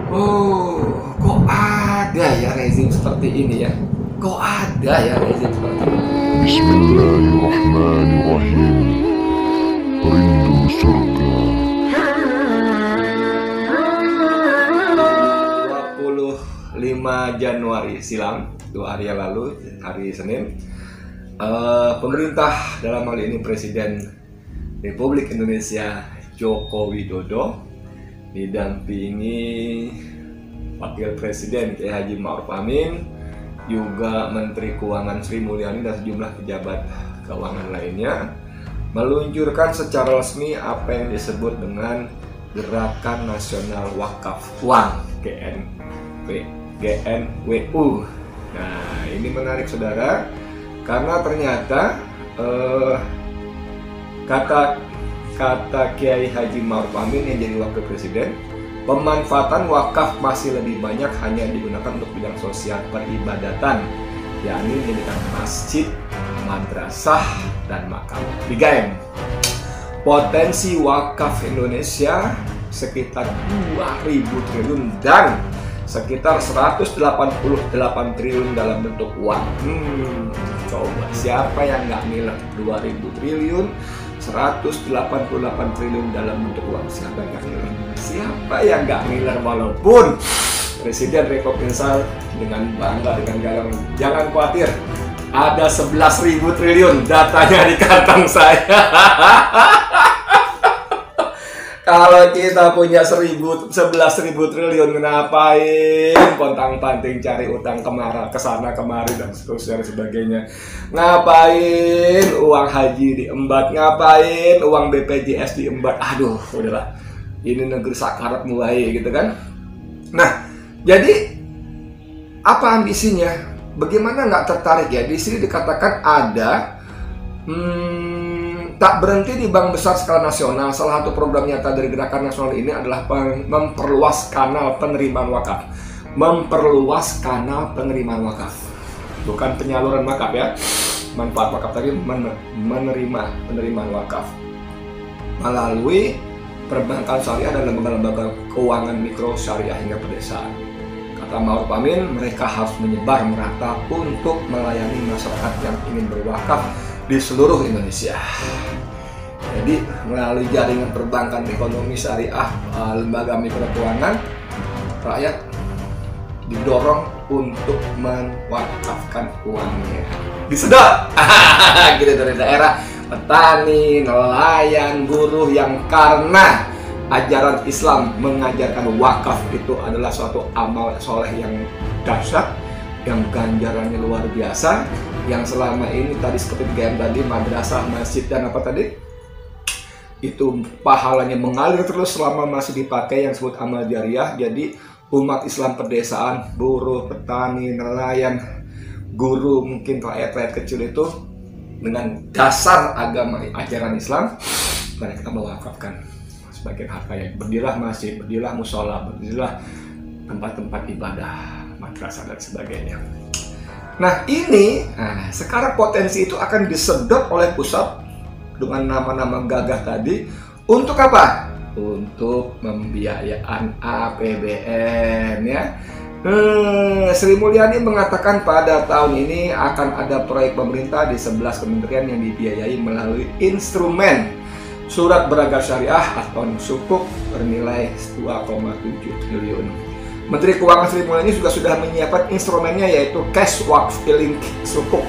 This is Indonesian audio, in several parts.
Oh, kok ada ya rezim seperti ini ya? Kok ada ya rezim seperti ini? Bismillahirrahmanirrahim. Rindu surga. 25 Januari silam, 2 hari yang lalu, hari Senin, pemerintah dalam hal ini Presiden Republik Indonesia Joko Widodo didampingi Wakil Presiden Kiai Haji Ma'ruf Amin, juga Menteri Keuangan Sri Mulyani dan sejumlah pejabat keuangan lainnya meluncurkan secara resmi apa yang disebut dengan Gerakan Nasional Wakaf Uang GNWU. Nah, ini menarik saudara, karena ternyata kata Kiai Haji Ma'ruf Amin yang jadi wakil presiden, pemanfaatan wakaf masih lebih banyak hanya digunakan untuk bidang sosial peribadatan, yakni menjadikan masjid, madrasah, dan makam. 3M. Potensi wakaf Indonesia sekitar 2.000 triliun dan sekitar 188 triliun dalam bentuk uang. Coba siapa yang nggak miler 2.000 triliun, 188 triliun dalam bentuk uang? Siapa yang nggak miler? Siapa yang nggak miler? Walaupun Presiden Republik Indonesia dengan bangga, dengan galang, jangan khawatir, ada 11.000 triliun datanya di kantong saya. Kalau kita punya 11.000 triliun, ngapain pontang-panting cari utang kesana kemari dan seterusnya dan sebagainya? Ngapain uang haji diembat? Ngapain uang BPJS diembat? Aduh, udahlah. Ini negeri sakarat mulai gitu kan. Nah, jadi apa ambisinya? Bagaimana nggak tertarik ya? Di sini dikatakan ada tak berhenti di bank besar skala nasional. Salah satu program nyata dari Gerakan Nasional ini adalah memperluas kanal penerimaan wakaf. Memperluas kanal penerimaan wakaf, bukan penyaluran wakaf ya. Manfaat wakaf tadi menerima penerimaan wakaf melalui perbankan syariah dan lembaga-lembaga keuangan mikro syariah hingga pedesaan. Kata Ma'ruf Amin, mereka harus menyebar merata untuk melayani masyarakat yang ingin berwakaf di seluruh Indonesia. Jadi melalui jaringan perbankan ekonomi syariah, lembaga mikro keuangan, rakyat didorong untuk mewakafkan uangnya. Disedot gitu dari daerah, petani, nelayan, buruh yang karena ajaran Islam mengajarkan wakaf itu adalah suatu amal soleh yang dahsyat, yang ganjarannya luar biasa, yang selama ini tadi seperti tadi madrasah, masjid, dan apa tadi itu pahalanya mengalir terus selama masih dipakai yang disebut amal jariah. Jadi umat Islam pedesaan, buruh, petani, nelayan, guru, mungkin rakyat-rakyat kecil itu dengan dasar agama ajaran Islam mereka mewakafkan sebagian hartanya. Berdirilah masjid, berdirilah musola, berdirilah tempat-tempat ibadah, madrasah dan sebagainya. Nah ini, sekarang potensi itu akan disedot oleh pusat dengan nama-nama gagah tadi. Untuk apa? Untuk pembiayaan APBN ya. Sri Mulyani mengatakan pada tahun ini akan ada proyek pemerintah di 11 kementerian yang dibiayai melalui instrumen surat beragam syariah atau sukuk bernilai 2,7 triliun. Menteri Keuangan Sri Mulyani juga sudah menyiapkan instrumennya, yaitu Cash Wakf Link Sukuk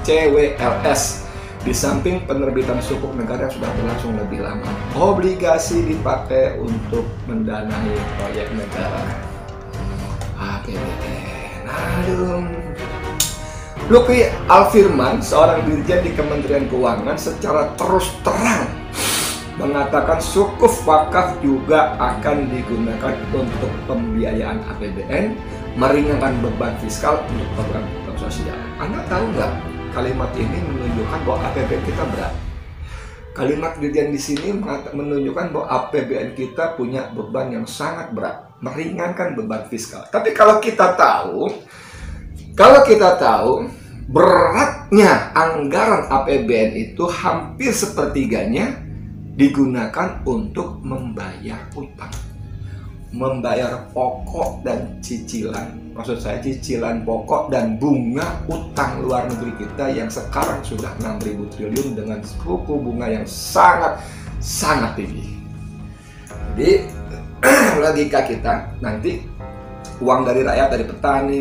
CWLS. Di samping penerbitan sukuk negara yang sudah berlangsung lebih lama, obligasi dipakai untuk mendanai proyek negara APBN. Aduh. Lutfi Alfirman, seorang dirjen di Kementerian Keuangan, secara terus terang mengatakan sukuk wakaf juga akan digunakan untuk pembiayaan APBN, meringankan beban fiskal untuk program-program sosial. Anda tahu nggak, kalimat ini menunjukkan bahwa APBN kita berat. Kalimat dirjen di sini menunjukkan bahwa APBN kita punya beban yang sangat berat, meringankan beban fiskal. Tapi kalau kita tahu beratnya anggaran APBN itu hampir sepertiganya digunakan untuk membayar utang. membayar pokok dan cicilan. Maksud saya cicilan pokok dan bunga utang luar negeri kita yang sekarang sudah 6.000 triliun dengan suku bunga yang sangat tinggi. Jadi logika kita nanti uang dari rakyat, dari petani,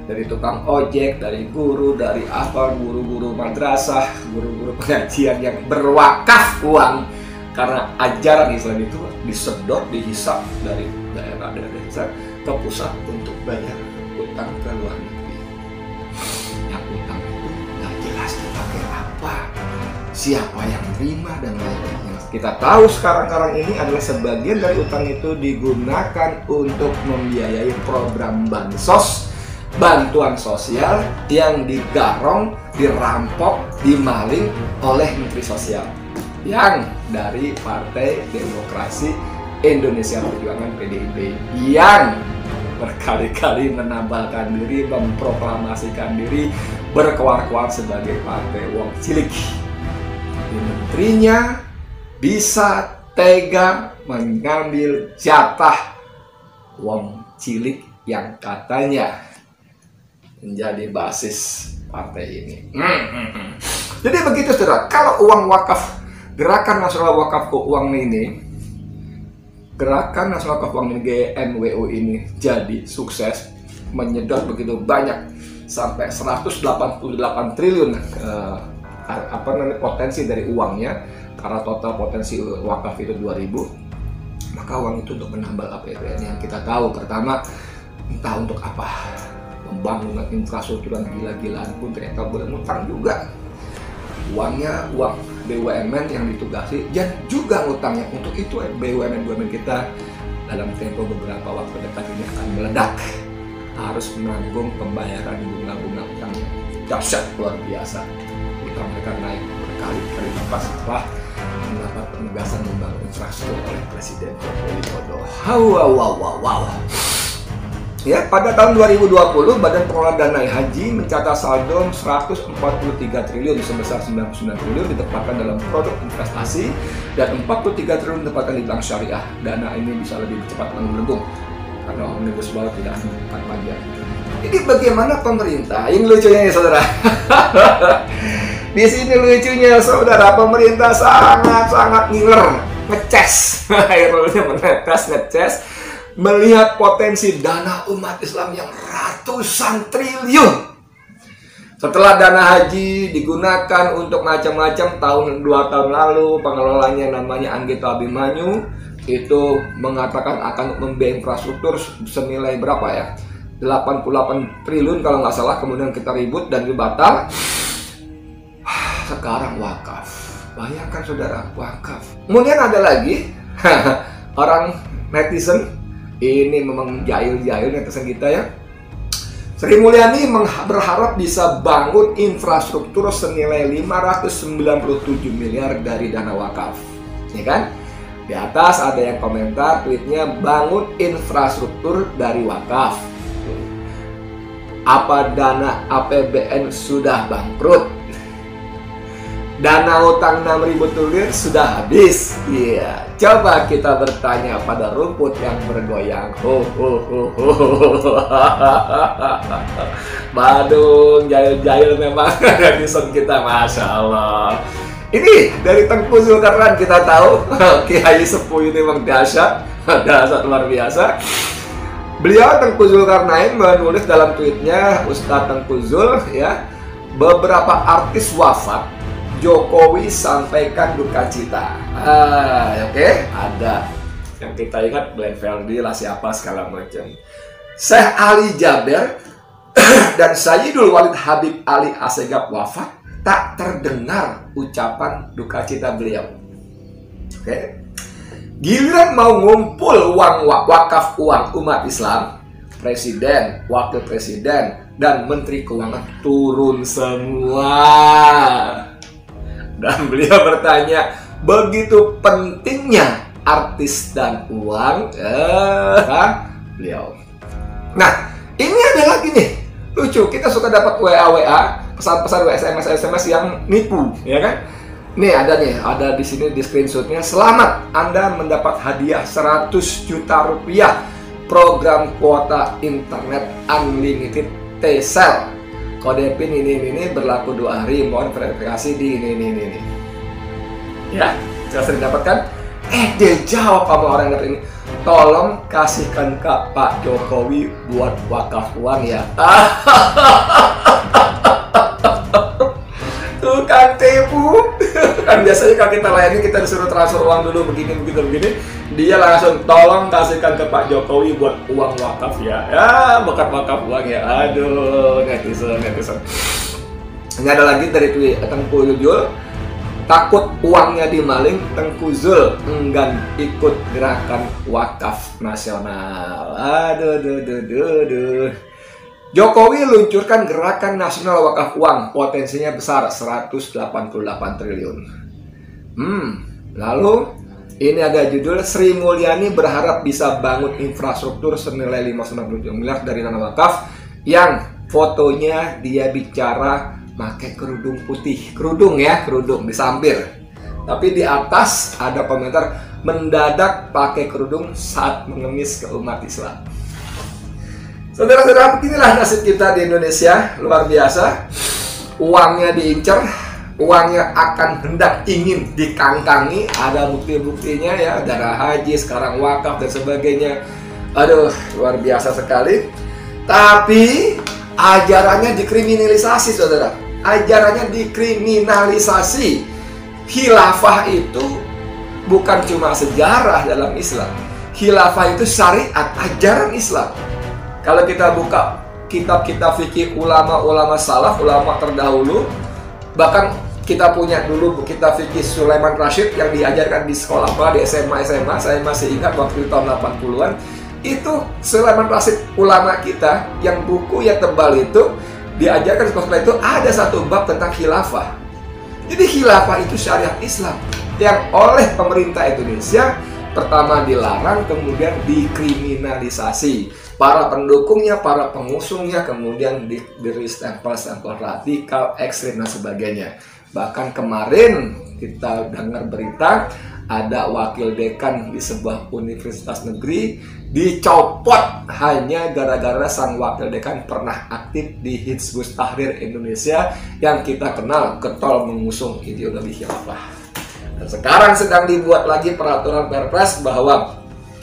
dari tukang ojek, dari guru, dari apa, guru-guru madrasah, guru-guru pengajian yang berwakaf uang karena ajaran Islam itu disedot, dihisap dari daerah desa ke pusat untuk bayar utang ke luar negeri. Yang utang itu nggak jelas dipakai apa, siapa yang terima dan lain-lain. Kita tahu sekarang ini adalah sebagian dari utang itu digunakan untuk membiayai program bansos, bantuan sosial yang digarong, dirampok, dimaling oleh Menteri Sosial yang dari Partai Demokrasi Indonesia Perjuangan PDIP yang berkali-kali menampilkan diri, memproklamasikan diri, berkuar-kuar sebagai partai wong cilik. Menterinya bisa tega mengambil jatah wong cilik yang katanya menjadi basis partai ini. Jadi begitu saudara, kalau uang wakaf, Gerakan Nasional Wakaf Keuangan ini, Gerakan Nasional Wakaf Keuangan GNWO ini jadi sukses, menyedot begitu banyak sampai 188 triliun potensi dari uangnya, karena total potensi wakaf itu 2.000, maka uang itu untuk menambal APBN yang kita tahu pertama entah untuk apa, membangun infrastruktur yang gila-gilaan pun ternyata boleh ngutang juga. Uangnya uang BUMN yang ditugasi dan juga ngutangnya. Untuk itu BUMN kita dalam tempo beberapa waktu dekat ini akan meledak, harus menanggung pembayaran bunga-bunga utangnya dahsyat luar biasa. Utang mereka naik berkali-kali lipat setelah mendapat penugasan membangun infrastruktur oleh Presiden Joko Widodo. Wow. Ya, pada tahun 2020 Badan Pengelola Dana Haji mencatat saldo 143 triliun, sebesar 99 triliun ditempatkan dalam produk investasi dan 43 triliun ditempatkan di bank syariah. Dana ini bisa lebih cepat menggelembung karena Omnibus Law tidak menemukan pajak. Jadi bagaimana pemerintah? Ini lucunya ya saudara. Di sini lucunya saudara, pemerintah sangat ngiler, ngeces. Akhirnya menetes, ngeces. Melihat potensi dana umat Islam yang ratusan triliun. Setelah dana haji digunakan untuk macam-macam, 2 tahun lalu pengelolanya namanya Anggito Abimanyu itu mengatakan akan membiayai infrastruktur senilai berapa ya? 88 triliun kalau nggak salah, kemudian kita ribut dan dibatal. Sekarang wakaf. Bayangkan saudara, wakaf. Kemudian ada lagi orang netizen. Ini memang jahil netizen kita ya. Sri Mulyani berharap bisa bangun infrastruktur senilai 597 miliar dari dana wakaf. Ya kan? Di atas ada yang komentar tweetnya, bangun infrastruktur dari wakaf. Apa dana APBN sudah bangkrut? Dana utang 6.000 triliun sudah habis. Iya, coba kita bertanya pada rumput yang bergoyang. Badung, jahil-jahil memang netizen kita, masya Allah. Ini dari Tengku Zulkarnain kita tahu, Kiai Sepuh ini memang dahsyat luar biasa. Beliau Tengku Zulkarnain menulis dalam tweetnya, Ustadz Tengku Zul ya, beberapa artis wafat, Jokowi sampaikan duka cita. Oke. Ada yang kita ingat, Glenn Fredly lah, siapa segala macam. Syekh Ali Jaber dan Sayyidul Walid Habib Ali Assegaf wafat, tak terdengar ucapan duka cita beliau. Oke. Giliran mau ngumpul uang wakaf, uang umat Islam, presiden, wakil presiden, dan menteri keuangan turun semua. Dan beliau bertanya, begitu pentingnya artis dan uang beliau. Nah, ini ada lagi nih, lucu. Kita suka dapat WA, pesan-pesan SMS yang nipu, ya kan? Nih ada di sini di screenshotnya. Selamat, Anda mendapat hadiah 100 juta rupiah program kuota internet unlimited T-Cell. Kode PIN ini berlaku 2 hari. Mohon verifikasi di ini. Ya, sudah sering dapatkan? Dia jawab sama orang yang dapat ini. Tolong kasihkan ke Pak Jokowi buat wakaf uang ya. Tuh kan tipu. Kan biasanya kalau kita layani kita disuruh transfer uang dulu begini. Dia langsung tolong kasihkan ke Pak Jokowi buat uang wakaf ya. Ya, bukan wakaf uang ya. Aduh, netizen. Ini ada lagi dari Tengku Yul. Takut uangnya dimaling, Tengku Zul enggan ikut gerakan wakaf nasional. Aduh. Jokowi luncurkan gerakan nasional wakaf uang, potensinya besar 188 triliun. Lalu ini ada judul Sri Mulyani berharap bisa bangun infrastruktur senilai 590 miliar dari dana wakaf, yang fotonya dia bicara pakai kerudung putih, kerudung disampir. Tapi di atas ada komentar mendadak pakai kerudung saat mengemis ke umat Islam. Saudara-saudara, beginilah nasib kita di Indonesia, luar biasa. Uangnya diincar, uangnya ingin dikangkangi, ada bukti-buktinya ya, darah haji, sekarang wakaf dan sebagainya. Aduh, luar biasa sekali. Tapi ajarannya dikriminalisasi, saudara. Ajarannya dikriminalisasi. Khilafah itu bukan cuma sejarah dalam Islam. Khilafah itu syariat, ajaran Islam. Kalau kita buka kitab-kitab fikih ulama-ulama salaf, ulama terdahulu, bahkan kita punya dulu kitab fikih Sulaiman Rashid yang diajarkan di sekolah di SMA, saya masih ingat waktu tahun 80-an. Itu Sulaiman Rashid ulama kita yang buku yang tebal itu diajarkan sekolah itu ada satu bab tentang khilafah. Jadi khilafah itu syariat Islam yang oleh pemerintah Indonesia pertama dilarang, kemudian dikriminalisasi. Para pendukungnya, para pengusungnya kemudian diberi stempel-stempel radikal, ekstrim dan sebagainya. Bahkan kemarin kita dengar berita ada wakil dekan di sebuah universitas negeri dicopot hanya gara-gara sang wakil dekan pernah aktif di Hizbut Tahrir Indonesia yang kita kenal getol mengusung ideologi khilafah. Dan sekarang sedang dibuat lagi peraturan Perpres bahwa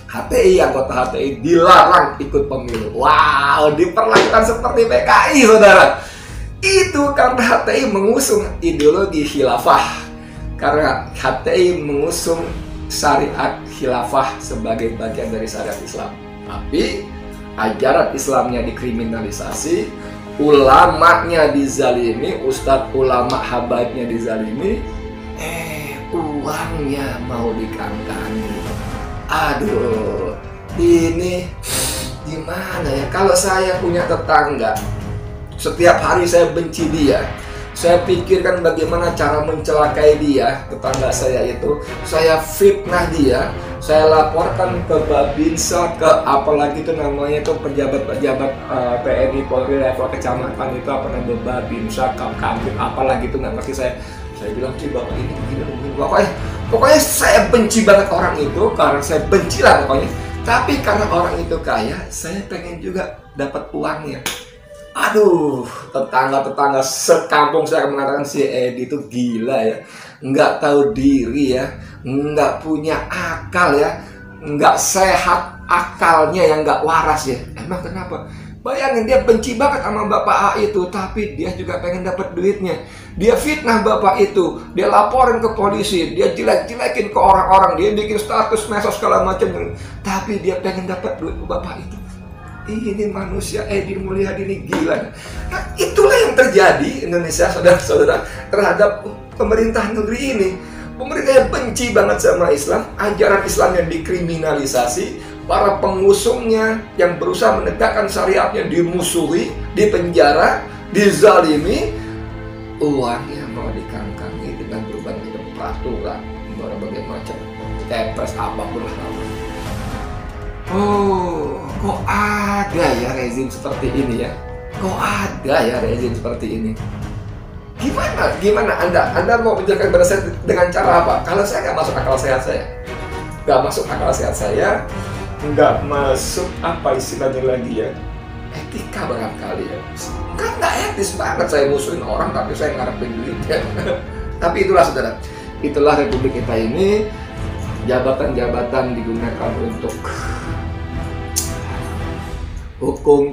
HTI, anggota HTI dilarang ikut pemilu. Wow, diperlakukan seperti PKI, saudara. Itu karena HTI mengusung ideologi khilafah. Karena HTI mengusung syariat khilafah sebagai bagian dari syariat Islam. Tapi ajaran Islamnya dikriminalisasi, ulamanya dizalimi, ustadz ulama habaibnya dizalimi, uangnya mau dikangkangi. Aduh, ini gimana ya? Kalau saya punya tetangga, setiap hari saya benci dia. Saya pikirkan bagaimana cara mencelakai dia, tetangga saya itu. Saya fitnah dia, saya laporkan ke Babinsa, ke apalagi itu namanya itu pejabat-pejabat TNI Polri level kecamatan itu apa namanya, Babinsa, Kamkabin, apalagi itu nggak ngerti saya. Saya bilang, bapak ini begini. Pokoknya saya benci banget orang itu, karena saya benci lah pokoknya. Tapi karena orang itu kaya, saya pengen juga dapat uangnya. Aduh, tetangga-tetangga sekampung saya mengatakan si Edi itu gila ya, nggak tahu diri ya, nggak punya akal ya, nggak sehat akalnya, yang nggak waras ya. Emang kenapa? Bayangin, dia benci banget sama bapak A itu, tapi dia juga pengen dapat duitnya. Dia fitnah bapak itu, dia laporin ke polisi, dia jelek-jelekin ke orang-orang, dia bikin status medsos segala macam, tapi dia pengen dapat duit bapak itu. Ini manusia Edi Mulyadi ini gila. Nah, itulah yang terjadi Indonesia, saudara-saudara, terhadap pemerintah negeri ini. Pemerintah yang benci banget sama Islam, ajaran Islam yang dikriminalisasi, para pengusungnya yang berusaha menegakkan syariatnya dimusuhi, dipenjara, dizalimi, uangnya mau dikangkangi dengan berbagai peraturan, berbagai macam Kepres apapun lah namanya. Oh, kok ada ya rezim seperti ini ya? Kok ada ya rezim seperti ini? Gimana Anda mau menjelaskan kepada saya dengan cara apa? Kalau saya nggak masuk akal sehat saya, nggak masuk apa istilahnya lagi ya, etika barangkali ya. Nggak etis banget saya musuhin orang tapi saya ngarepin duitnya. Tapi itulah saudara, itulah republik kita ini. Jabatan-jabatan digunakan untuk hukum,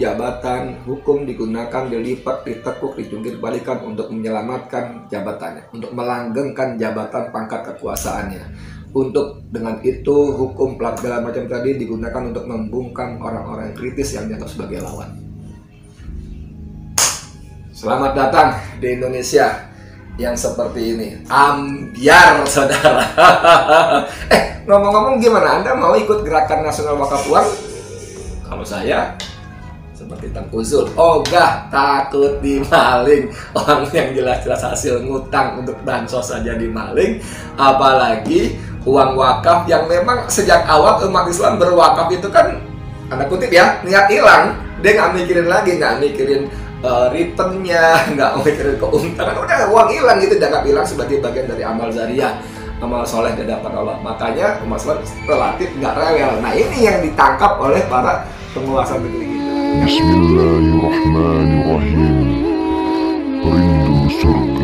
hukum digunakan, dilipat, ditekuk, dijungkir balikan untuk menyelamatkan jabatannya, untuk melanggengkan jabatan pangkat kekuasaannya. Untuk dengan itu hukum segala macam tadi digunakan untuk membungkam orang-orang kritis yang dianggap sebagai lawan. Selamat datang di Indonesia yang seperti ini. Ambiar saudara. Ngomong-ngomong gimana? Anda mau ikut gerakan nasional wakaf uang? Kalau saya seperti Tengku Zul, ogah takut dimaling. Orang yang jelas-jelas hasil ngutang untuk bansos saja dimaling, apalagi uang wakaf yang memang sejak awal umat Islam berwakaf itu kan, tanda kutip ya, niat hilang. Dia nggak mikirin lagi, nggak mikirin returnnya, nggak mikirin keuntungan, udah uang hilang gitu, dianggap hilang sebagai bagian dari amal jariah, amal soleh di hadapan Allah. Makanya umat Islam relatif nggak rewel. Nah ini yang ditangkap oleh para penguasa negeri kita. Bismillahirrahmanirrahim. Rindu surga.